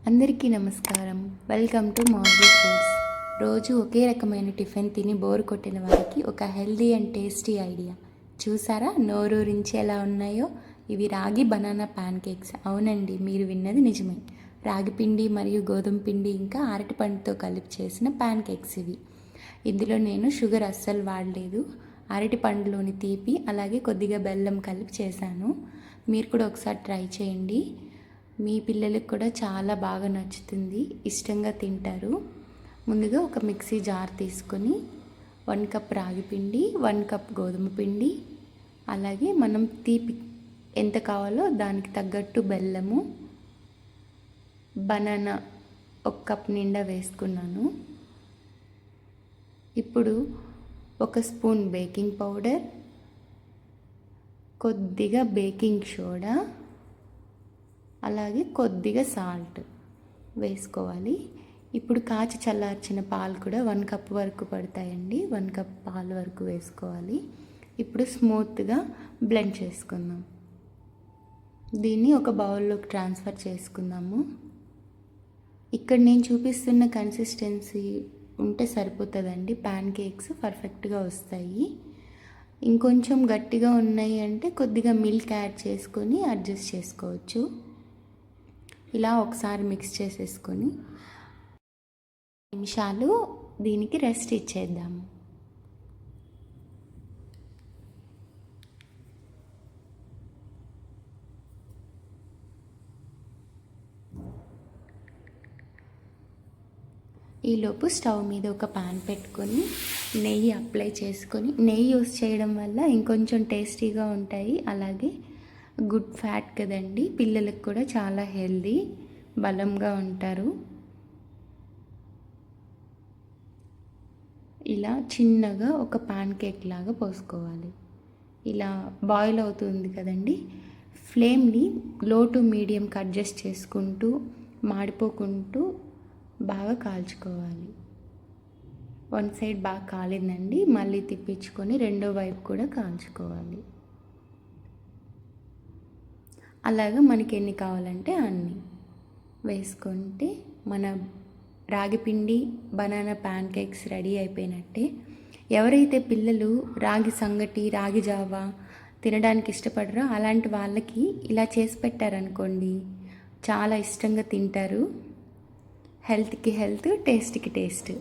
అందరికీ నమస్కారం. Welcome to Malvi foods. రోజు ఒకే రకమైన టిఫిన్ తిని బోర్ కొట్టిన వారికి ఒక హెల్దీ అండ్ టేస్టీ ఐడియా. చూసారా నోరూరించి ఎలా ఉన్నాయో? ఇవి రాగి బనానా ప్యాన్ కేక్స్. అవునండి, మీరు విన్నది నిజమే. రాగి పిండి మరియు గోధుమ పిండి ఇంకా అరటిపండుతో కలిపి చేసిన ప్యాన్ కేక్స్ ఇవి. ఇందులో నేను షుగర్ అస్సలు వాడలేదు. అరటి పండులోని తీపి అలాగే కొద్దిగా బెల్లం కలిపి చేశాను. మీరు కూడా ఒకసారి ట్రై చేయండి. మీ పిల్లలకు కూడా చాలా బాగా నచ్చుతుంది, ఇష్టంగా తింటారు. ముందుగా ఒక మిక్సీ జార్ తీసుకొని 1 కప్ రాగి పిండి, 1 కప్ గోధుమ పిండి, అలాగే మనం తీపి ఎంత కావాలో దానికి తగ్గట్టు బెల్లము, బనానా 1 కప్ నిండా వేసుకున్నాను. ఇప్పుడు 1 స్పూన్ బేకింగ్ పౌడర్, కొద్దిగా బేకింగ్ సోడా, అలాగే కొద్దిగా సాల్ట్ వేసుకోవాలి. ఇప్పుడు కాచి చల్లార్చిన పాలు కూడా 1 కప్ వరకు పడతాయండి. 1 కప్ పాలు వరకు వేసుకోవాలి. ఇప్పుడు స్మూత్గా బ్లెండ్ చేసుకుందాం. దీన్ని ఒక బౌల్లోకి ట్రాన్స్ఫర్ చేసుకుందాము. ఇక్కడ నేను చూపిస్తున్న కన్సిస్టెన్సీ ఉంటే సరిపోతుందండి. ప్యాన్ కేక్స్ పర్ఫెక్ట్గా వస్తాయి. ఇంకొంచెం గట్టిగా ఉన్నాయి అంటే కొద్దిగా మిల్క్ యాడ్ చేసుకొని అడ్జస్ట్ చేసుకోవచ్చు. ఇలా ఒకసారి మిక్స్ చేసేసుకొని నిమిషాలు దీనికి రెస్ట్ ఇచ్చేద్దాము. ఈలోపు స్టవ్ మీద ఒక పాన్ పెట్టుకొని నెయ్యి అప్లై చేసుకొని, నెయ్యి యూస్ చేయడం వల్ల ఇంకొంచెం టేస్టీగా ఉంటాయి. అలాగే గుడ్ ఫ్యాట్ కదండి, పిల్లలకు కూడా చాలా హెల్దీ, బలంగా ఉంటారు. ఇలా చిన్నగా ఒక పాన్ కేక్ లాగా పోసుకోవాలి. ఇలా బాయిల్ అవుతుంది కదండి, ఫ్లేమ్ని లో టు మీడియంకి అడ్జస్ట్ చేసుకుంటూ మాడిపోకుంటూ బాగా కాల్చుకోవాలి. 1 సైడ్ బాగా కాలిందండి, మళ్ళీ తిప్పించుకొని రెండో వైపు కూడా కాల్చుకోవాలి. అలాగా మనకి ఎన్ని కావాలంటే అన్ని వేసుకుంటే మన రాగి పిండి బనానా ప్యాన్ కేక్స్ రెడీ అయిపోయినట్టే. ఎవరైతే పిల్లలు రాగి సంగటి, రాగి జావా తినడానికి ఇష్టపడరో అలాంటి వాళ్ళకి ఇలా చేసి పెట్టారనుకోండి, చాలా ఇష్టంగా తింటారు. హెల్త్కి హెల్త్, టేస్ట్కి టేస్ట్.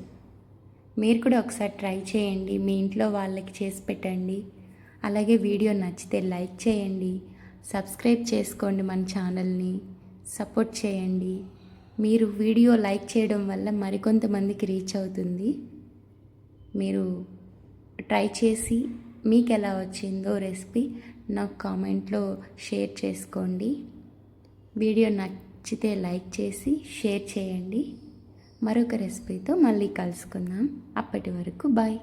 మీరు కూడా ఒకసారి ట్రై చేయండి, మీ ఇంట్లో వాళ్ళకి చేసి పెట్టండి. అలాగే వీడియో నచ్చితే లైక్ చేయండి, సబ్స్క్రైబ్ చేసుకోండి, మన ఛానల్ని సపోర్ట్ చేయండి. మీరు వీడియో లైక్ చేయడం వల్ల మరికొంతమందికి రీచ్ అవుతుంది. మీరు ట్రై చేసి మీకు ఎలా వచ్చిందో రెసిపీ నాకు కామెంట్లో షేర్ చేసుకోండి. వీడియో నచ్చితే లైక్ చేసి షేర్ చేయండి. మరొక రెసిపీతో మళ్ళీ కలుసుకుందాం. అప్పటి వరకు బాయ్.